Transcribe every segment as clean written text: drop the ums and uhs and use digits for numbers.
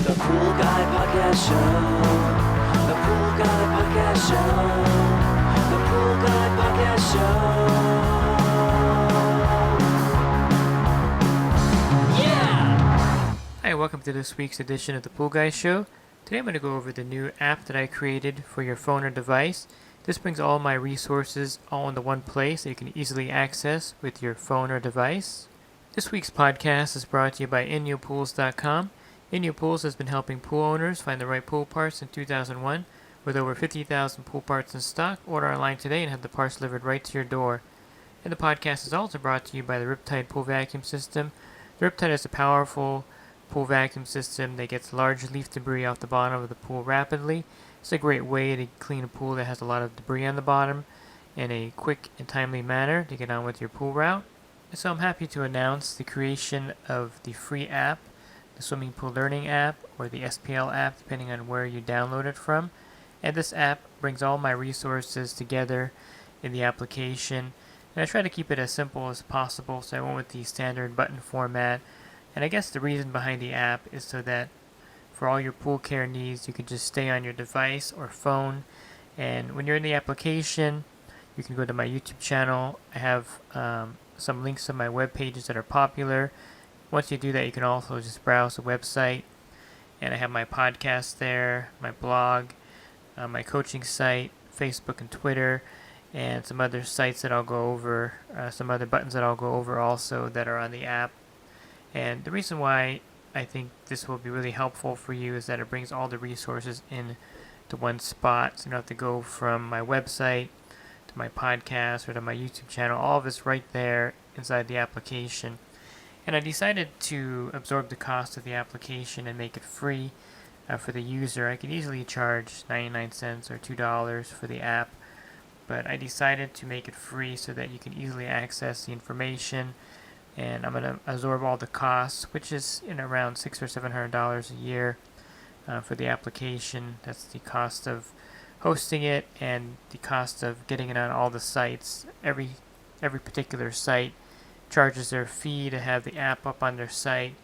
The Pool Guy Podcast Show. The Pool Guy Podcast Show. The Pool Guy Podcast Show. Yeah! Hi, welcome to this week's edition of the Pool Guy Show. Today I'm going to go over the new app that I created for your phone or device. This brings all my resources all into one place that you can easily access with your phone or device. This week's podcast is brought to you by InyoPools.com. InyoPools has been helping pool owners find the right pool parts since 2001. With over 50,000 pool parts in stock, order online today and have the parts delivered right to your door. And the podcast is also brought to you by the Riptide pool vacuum system. The Riptide is a powerful pool vacuum system that gets large leaf debris off the bottom of the pool rapidly. It's a great way to clean a pool that has a lot of debris on the bottom in a quick and timely manner to get on with your pool route. And so I'm happy to announce the creation of the free app, the Swimming Pool Learning app, or the SPL-App, depending on where you download it from. And this app brings all my resources together in the application. And I try to keep it as simple as possible, so I went with the standard button format. And I guess the reason behind the app is so that for all your pool care needs, you can just stay on your device or phone. And when you're in the application, you can go to my YouTube channel. I have some links to my web pages that are popular. Once you do that, you can also just browse the website. And I have my podcast there, my blog, my coaching site, Facebook and Twitter, and some other sites that I'll go over, some other buttons that I'll go over also that are on the app. And the reason why I think this will be really helpful for you is that it brings all the resources in to one spot. So you don't have to go from my website to my podcast or to my YouTube channel. All of it's right there inside the application. And I decided to absorb the cost of the application and make it free for the user. I could easily charge 99 cents or $2 for the app, but I decided to make it free so that you can easily access the information. And I'm going to absorb all the costs, which is around $600 or $700 a year for the application. That's the cost of hosting it and the cost of getting it on all the sites. Every particular site charges their fee to have the app up on their site.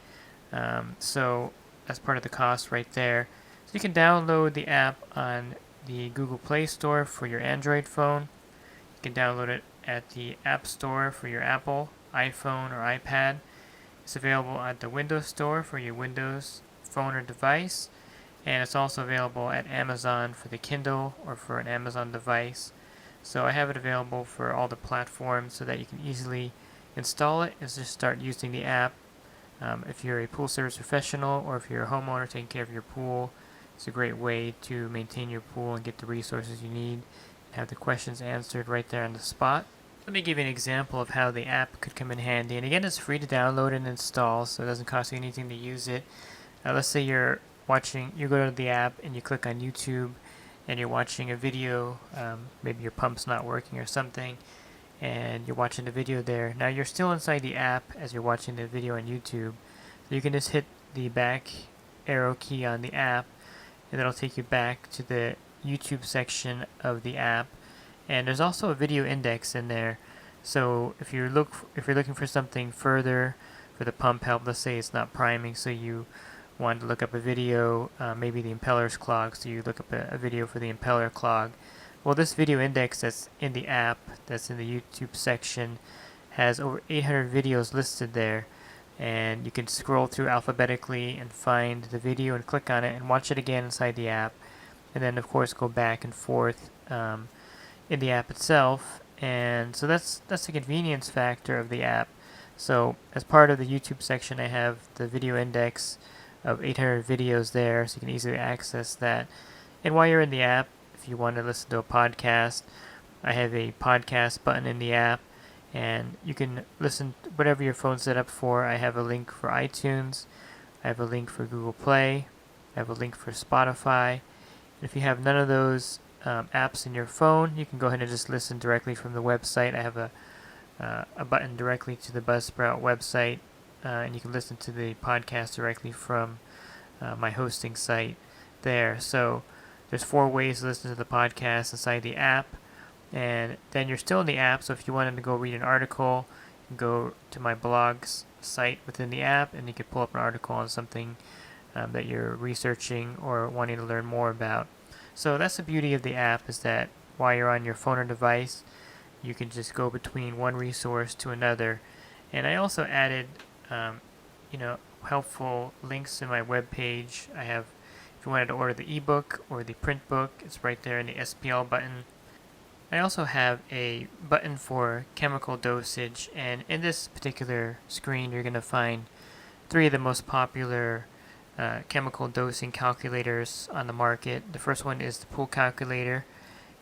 So that's part of the cost right there. So you can download the app on the Google Play Store for your Android phone. You can download it at the App Store for your Apple, iPhone, or iPad. It's available at the Windows Store for your Windows phone or device. And it's also available at Amazon for the Kindle or for an Amazon device. So I have it available for all the platforms so that you can easily install it and just start using the app. If you're a pool service professional or if you're a homeowner taking care of your pool, it's a great way to maintain your pool and get the resources you need and have the questions answered right there on the spot. Let me give you an example of how the app could come in handy. And again, it's free to download and install, so it doesn't cost you anything to use it. Let's say you go to the app and you click on YouTube and you're watching a video, maybe your pump's not working or something, and you're watching the video there. Now you're still inside the app as you're watching the video on YouTube. So you can just hit the back arrow key on the app and that'll take you back to the YouTube section of the app. And there's also a video index in there. So if you're looking for something further for the pump help, let's say it's not priming, so you want to look up a video, maybe the impeller's clogged, so you look up a video for the impeller clog. Well, this video index that's in the app, that's in the YouTube section, has over 800 videos listed there. And you can scroll through alphabetically and find the video and click on it and watch it again inside the app. And then, of course, go back and forth in the app itself. And so that's the convenience factor of the app. So as part of the YouTube section, I have the video index of 800 videos there, so you can easily access that. And while you're in the app, if you want to listen to a podcast, I have a podcast button in the app, and you can listen to whatever your phone's set up for. I have a link for iTunes, I have a link for Google Play, I have a link for Spotify. And if you have none of those apps in your phone, you can go ahead and just listen directly from the website. I have a button directly to the Buzzsprout website, and you can listen to the podcast directly from my hosting site there. So there's 4 ways to listen to the podcast inside the app, and then you're still in the app. So if you wanted to go read an article, you can go to my blog's site within the app, and you can pull up an article on something that you're researching or wanting to learn more about. So that's the beauty of the app, is that while you're on your phone or device, you can just go between one resource to another. And I also added, you know, helpful links in my web page. I have, if you wanted to order the ebook or the print book, it's right there in the SPL button. I also have a button for chemical dosage, and in this particular screen you're going to find 3 of the most popular chemical dosing calculators on the market. The first one is the pool calculator,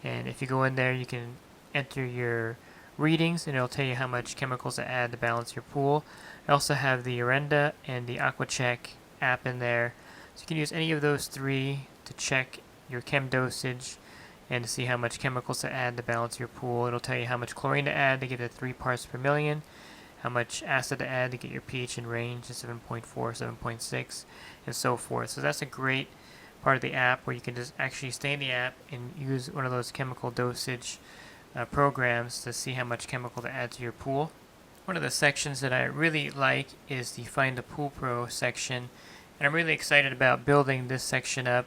and if you go in there you can enter your readings and it'll tell you how much chemicals to add to balance your pool. I also have the Orenda and the AquaCheck app in there, so you can use any of those 3 to check your chem dosage and to see how much chemicals to add to balance your pool. It'll tell you how much chlorine to add to get it 3 parts per million, how much acid to add to get your pH in range to 7.4, 7.6, and so forth. So that's a great part of the app where you can just actually stay in the app and use one of those chemical dosage programs to see how much chemical to add to your pool. One of the sections that I really like is the Find a Pool Pro section, and I'm really excited about building this section up.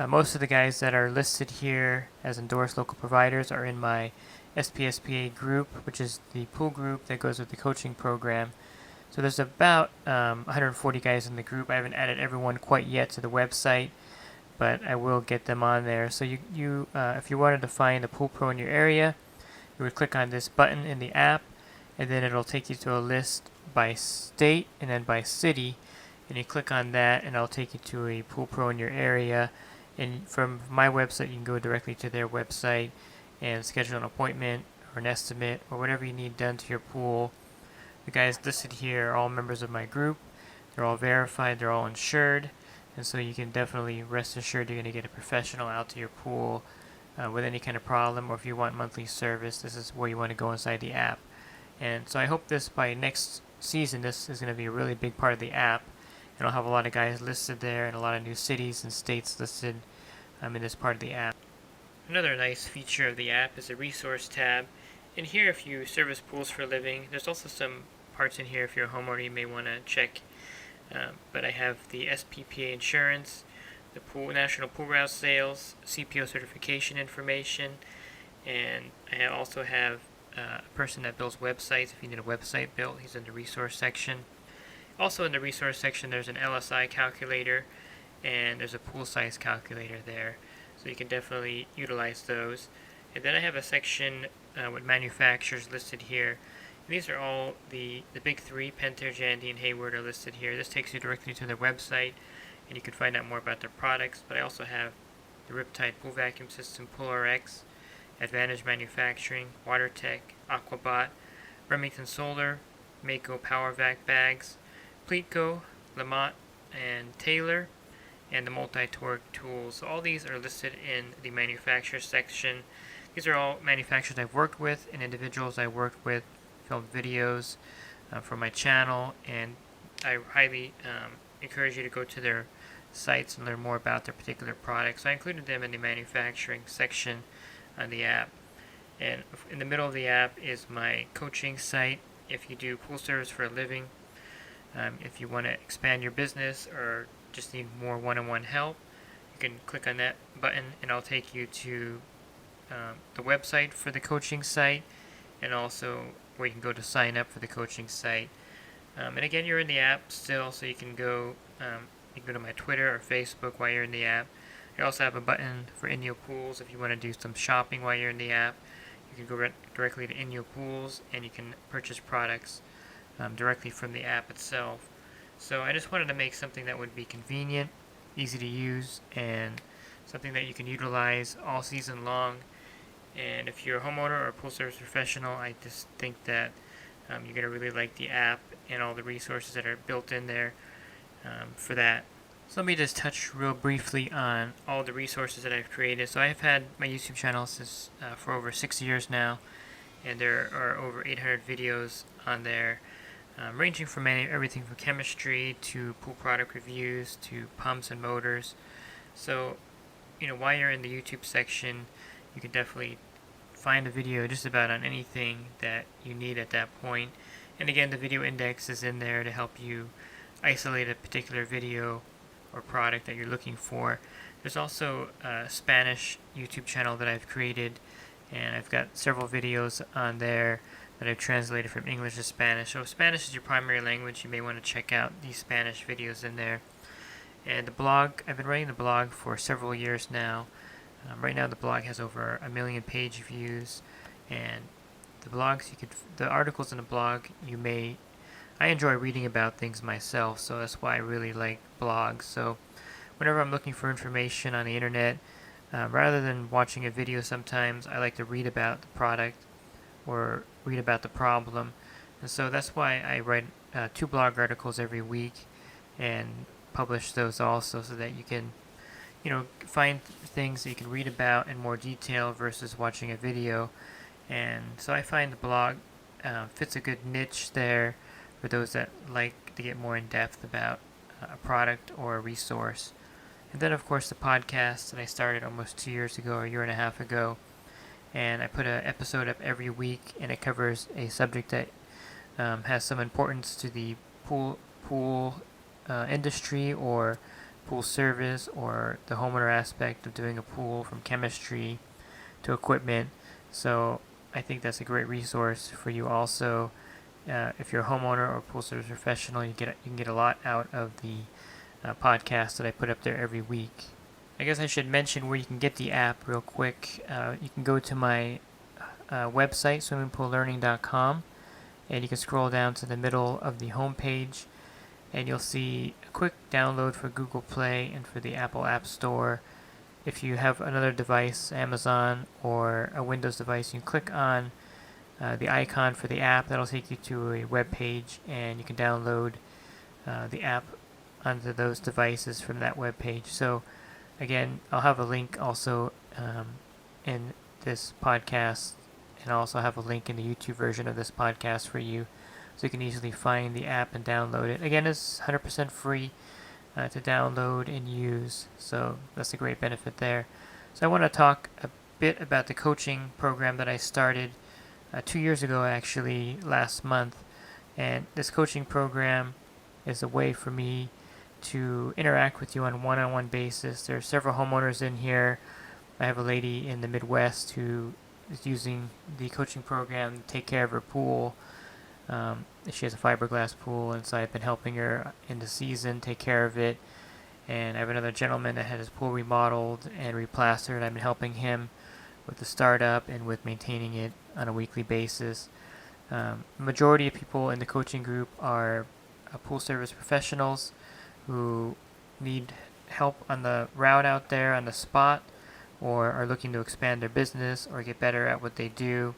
Most of the guys that are listed here as endorsed local providers are in my SPSPA group, which is the pool group that goes with the coaching program. So there's about 140 guys in the group. I haven't added everyone quite yet to the website, but I will get them on there. So if you wanted to find a pool pro in your area, you would click on this button in the app, and then it'll take you to a list by state and then by city, and you click on that and it'll take you to a pool pro in your area. And from my website you can go directly to their website and schedule an appointment or an estimate or whatever you need done to your pool. The guys listed here are all members of my group. They're all verified, they're all insured, and so you can definitely rest assured you're going to get a professional out to your pool with any kind of problem, or if you want monthly service, this is where you want to go inside the app. And so I hope this, by next season, this is going to be a really big part of the app, and I'll have a lot of guys listed there and a lot of new cities and states listed in this part of the app. Another nice feature of the app is the resource tab. In here, if you service pools for a living, there's also some parts in here if you're a homeowner you may want to check. But I have the SPPA insurance, the National Pool Route sales, CPO certification information, and I also have a person that builds websites. If you need a website built, he's in the resource section. Also in the resource section there's an LSI calculator and there's a pool size calculator there, so you can definitely utilize those. And then I have a section with manufacturers listed here. And these are all the big 3, Pentair, Jandy, and Hayward are listed here. This takes you directly to their website and you can find out more about their products. But I also have the Riptide Pool Vacuum System, PoolRx, Advantage Manufacturing, WaterTech, Aquabot, Remington Solar, Mako Power Vac Bags, Pleatco, Lamont, and Taylor, and the multi-torque tools. So all these are listed in the manufacturer section. These are all manufacturers I've worked with and individuals I worked with, filmed videos for my channel, and I highly encourage you to go to their sites and learn more about their particular products. So I included them in the manufacturing section on the app. And in the middle of the app is my coaching site. If you do pool service for a living, if you want to expand your business or just need more one-on-one help, you can click on that button and I'll take you to the website for the coaching site, and also where you can go to sign up for the coaching site. And again, you're in the app still, so you can go to my Twitter or Facebook while you're in the app. I also have a button for Inyo Pools if you want to do some shopping while you're in the app. You can go directly to Inyo Pools and you can purchase products directly from the app itself. So I just wanted to make something that would be convenient, easy to use, and something that you can utilize all season long. And if you're a homeowner or a pool service professional, I just think that you're going to really like the app and all the resources that are built in there for that. So let me just touch real briefly on all the resources that I've created. So I've had my YouTube channel since for over 6 years now, and there are over 800 videos on there, ranging from everything from chemistry to pool product reviews to pumps and motors. So, while you're in the YouTube section, you can definitely find a video just about on anything that you need at that point. And again, the video index is in there to help you isolate a particular video or product that you're looking for. There's also a Spanish YouTube channel that I've created, and I've got several videos on there that I've translated from English to Spanish. So if Spanish is your primary language, you may want to check out these Spanish videos in there. And the blog, I've been writing the blog for several years now. Right now the blog has over 1 million page views, and the articles in the blog, I enjoy reading about things myself, so that's why I really like blogs. So whenever I'm looking for information on the internet, rather than watching a video sometimes, I like to read about the product or read about the problem. And so that's why I write 2 blog articles every week and publish those also, so that you can find things that you can read about in more detail versus watching a video. And so I find the blog fits a good niche there for those that like to get more in depth about a product or a resource. And then of course the podcast that I started almost 2 years ago, or a year and a half ago, and I put an episode up every week, and it covers a subject that has some importance to the pool industry or pool service or the homeowner aspect of doing a pool, from chemistry to equipment. So I think that's a great resource for you also. If you're a homeowner or pool service professional, you can get a lot out of the podcast that I put up there every week. I guess I should mention where you can get the app real quick. You can go to my website, swimmingpoollearning.com, and you can scroll down to the middle of the home page, and you'll see a quick download for Google Play and for the Apple App Store. If you have another device, Amazon or a Windows device, you can click on the icon for the app. That'll take you to a web page, and you can download the app onto those devices from that web page. So again, I'll have a link also in this podcast, and I'll also have a link in the YouTube version of this podcast for you, so you can easily find the app and download it. Again, it's 100% free to download and use, so that's a great benefit there. So I want to talk a bit about the coaching program that I started 2 years ago, actually last month. And this coaching program is a way for me to interact with you on a one-on-one basis. There are several homeowners in here. I have a lady in the Midwest who is using the coaching program to take care of her pool. She has a fiberglass pool, and so I've been helping her in the season take care of it. And I have another gentleman that had his pool remodeled and replastered. I've been helping him with the startup and with maintaining it on a weekly basis. The majority of people in the coaching group are pool service professionals who need help on the route out there on the spot, or are looking to expand their business or get better at what they do,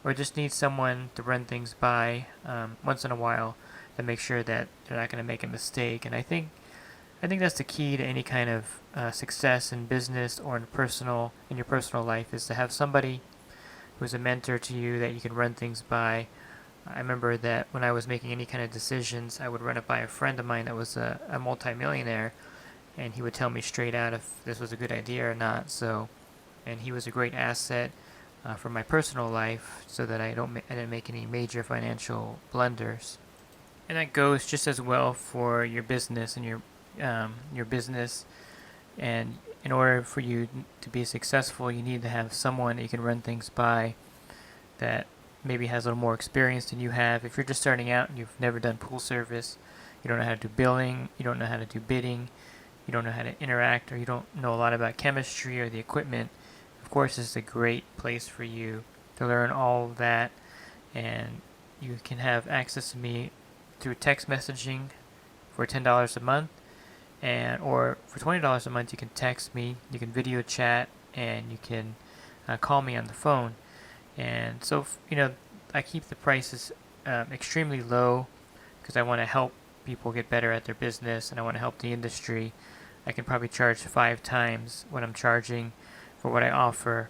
or just need someone to run things by once in a while to make sure that they're not going to make a mistake. And I think that's the key to any kind of success in business or in your personal life, is to have somebody who's a mentor to you that you can run things by. I remember that when I was making any kind of decisions, I would run it by a friend of mine that was a multimillionaire, and he would tell me straight out if this was a good idea or not. And he was a great asset for my personal life, so that I didn't make any major financial blunders. And that goes just as well for your business and your business. And in order for you to be successful, you need to have someone that you can run things by that maybe has a little more experience than you have. If you're just starting out and you've never done pool service, you don't know how to do billing, you don't know how to do bidding, you don't know how to interact, or you don't know a lot about chemistry or the equipment, of course this is a great place for you to learn all of that. And you can have access to me through text messaging for $10 a month, or for $20 a month you can text me, you can video chat, and you can call me on the phone. And so I keep the prices extremely low, because I want to help people get better at their business, and I want to help the industry. I can probably charge 5 times what I'm charging for what I offer.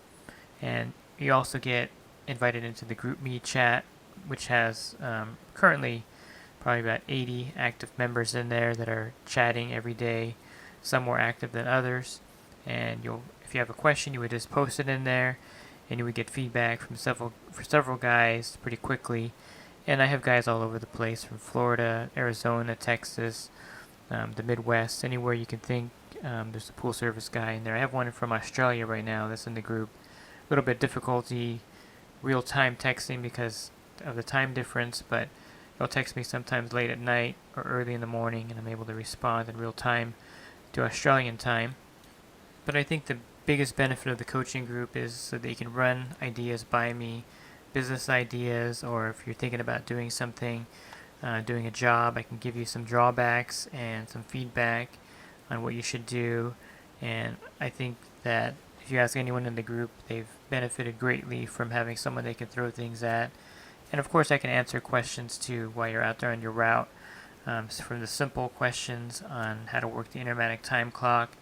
And you also get invited into the group me chat, which has currently probably about 80 active members in there that are chatting every day, some more active than others. And if you have a question, you would just post it in there, and you would get feedback from several guys pretty quickly. And I have guys all over the place, from Florida, Arizona, Texas, the Midwest, anywhere you can think. There's a pool service guy in there. I have one from Australia right now that's in the group. A little bit difficulty real-time texting because of the time difference, but he'll text me sometimes late at night or early in the morning, and I'm able to respond in real time to Australian time. But I think the biggest benefit of the coaching group is so that you can run ideas by me, business ideas, or if you're thinking about doing something, doing a job, I can give you some drawbacks and some feedback on what you should do. And I think that if you ask anyone in the group, they've benefited greatly from having someone they can throw things at. And of course I can answer questions too while you're out there on your route, from the simple questions on how to work the intermatic time clock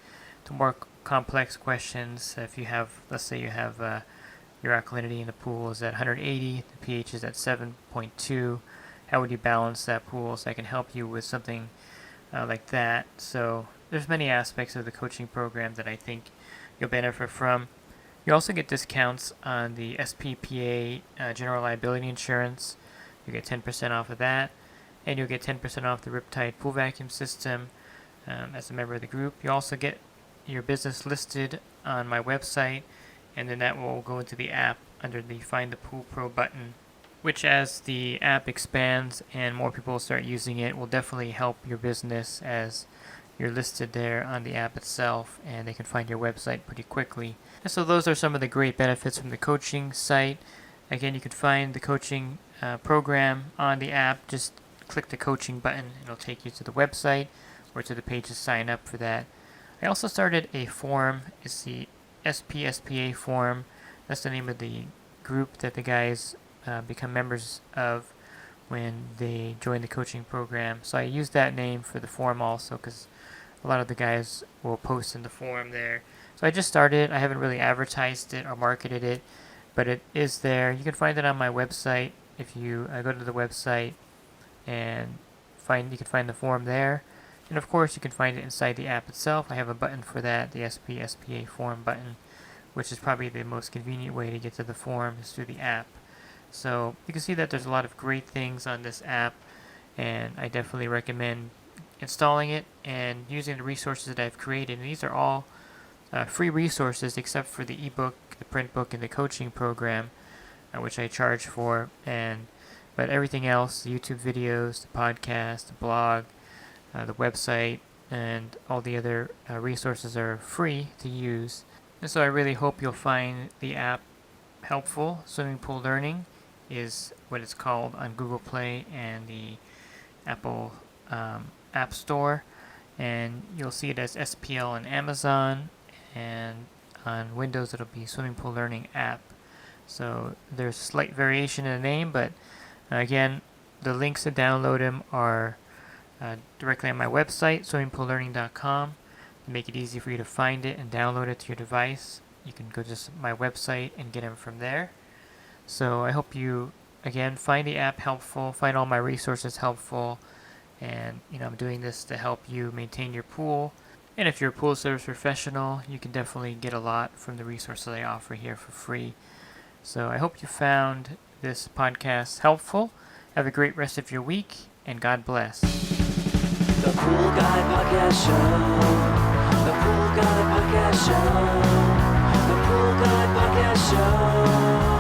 to more complex questions. If you have, let's say you have your alkalinity in the pool is at 180, the pH is at 7.2, how would you balance that pool? So I can help you with something like that. So there's many aspects of the coaching program that I think you'll benefit from. You also get discounts on the SPPA general liability insurance. You get 10% off of that, and you'll get 10% off the Riptide pool vacuum system as a member of the group. You also get your business listed on my website, and then that will go into the app under the Find the Pool Pro button, which as the app expands and more people start using it will definitely help your business as you're listed there on the app itself, and they can find your website pretty quickly. And so those are some of the great benefits from the coaching site. Again, you can find the coaching program on the app. Just click the coaching button. It'll take you to the website or to the page to sign up for that. I also started a forum. It's the SPSPA Forum. That's the name of the group that the guys become members of when they join the coaching program. So I use that name for the forum also because a lot of the guys will post in the forum there. So I just started. I haven't really advertised it or marketed it, but it is there. You can find it on my website. If you go to the website and you can find the forum there. And of course you can find it inside the app itself. I have a button for that, the SPSPA Forum button, which is probably the most convenient way to get to the forum is through the app. So you can see that there's a lot of great things on this app, and I definitely recommend installing it and using the resources that I've created. And these are all free resources except for the ebook, the print book, and the coaching program, which I charge for. But everything else, the YouTube videos, the podcast, the blog, the website, and all the other resources are free to use. And so I really hope you'll find the app helpful. Swimming Pool Learning is what it's called on Google Play and the Apple App Store, and you'll see it as SPL on Amazon, and on Windows it'll be Swimming Pool Learning App. So there's slight variation in the name, but again, the links to download them are directly on my website, swimmingpoollearning.com. To make it easy for you to find it and download it to your device, you can go to my website and get them from there. So I hope you, again, find the app helpful, find all my resources helpful, and I'm doing this to help you maintain your pool. And if you're a pool service professional, you can definitely get a lot from the resources I offer here for free. So I hope you found this podcast helpful. Have a great rest of your week, and God bless. The Pool Guy Podcast Show. The Pool Guy Podcast Show. The Pool Guy Podcast Show.